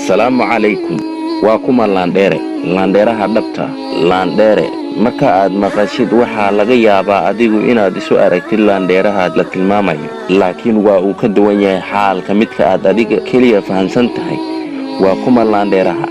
Assalaamu calaykum. Waa kuma laandheere, laandheeraha dhabta. Laandheere marka aad maqashid waxaa laga yaabaa adigu inaad isu aragtid laandheeraha la tilmaamayo, laakiin waa uu ka duwan yahay xaalka midka aad adiga keliya fahamsan tahay. Waa kuma laandheeraha.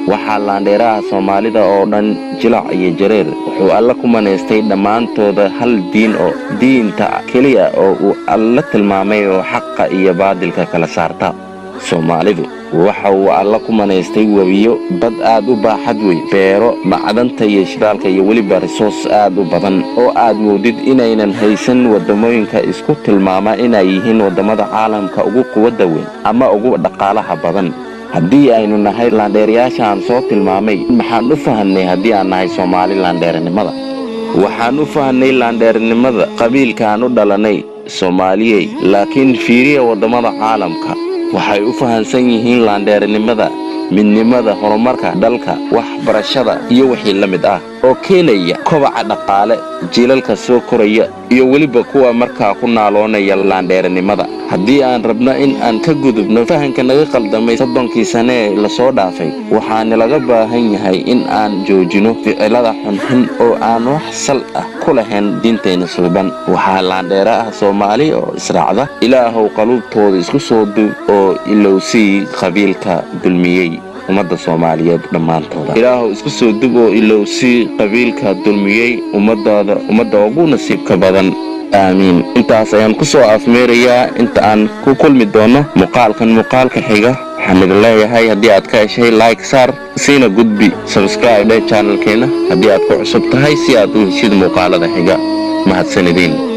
Waxaa laandheeraha Soomaalida oo dhan jilac iyo jareer wuxuu alla ku manaystay dhammaantooda hal diin oo diinta keliya oo uu alla tilmaamay oo xaqa iyo baadilka kala saarta. Soomaalidu waxa uu alla ku manaystay wabiyo bad aad u baaxad weyn, beero, macdanta iyo shidaalka iyo weliba resource aad u badan oo aad moodid inaynan haysan wadamooyinka isku tilmaama inay yihiin wadamada caalamka ugu quwadda weyn ama ugu dhaqaalaha badan. Haddii aynu nahay laandheerayaasha aan soo tilmaamay, maxaan u fahanay haddii aan nahay Soomaali laandheernimada? Waxaan u fahanay laandheernimada qabiilka aan u dhalanay Soomaaliyey, laakiin fiiriya wadamada caalamka waxay u fahansan yihiin laandheernimada midnimada, horumarka dalka, waxbarashada iyo wixii la mid ah oo keenaya kobaca dhaqaale, jiilalka soo koraya iyo weliba kuwa markaa ku naaloonaya laandheernimada. Haddii aan rabno in aan ka gudubno fahanka naga qaldamay 30 sano ee la soo dhaafay, waxaan laga baahan yahay in aan joojino ficilada xunxun oo aan wax sal ah ku lahayn diinteena suuban. Waxaa laandheera ah Soomaali oo israacda, Ilaahow qalubtooda isku soo duub oo ilowsii qabiilka dulmiyey ummadda Soomaaliyeed dhammaantooda. Ilaahow isku soo dub oo ilowsii qabiilka dulmiyey ummadda ugu nasiibka badan. Aamiin. Intaas ayaan ku soo afmeerayaa inta aan ku kulmi doono muuqaalka xiga. Waxaan idin leeyahay haddii aad ka heshay like saar, siina gudbi, subscribe channelkeena haddii aad ku cusub tahay si aad u heshid muuqaalada xiga. Mahadsanidin.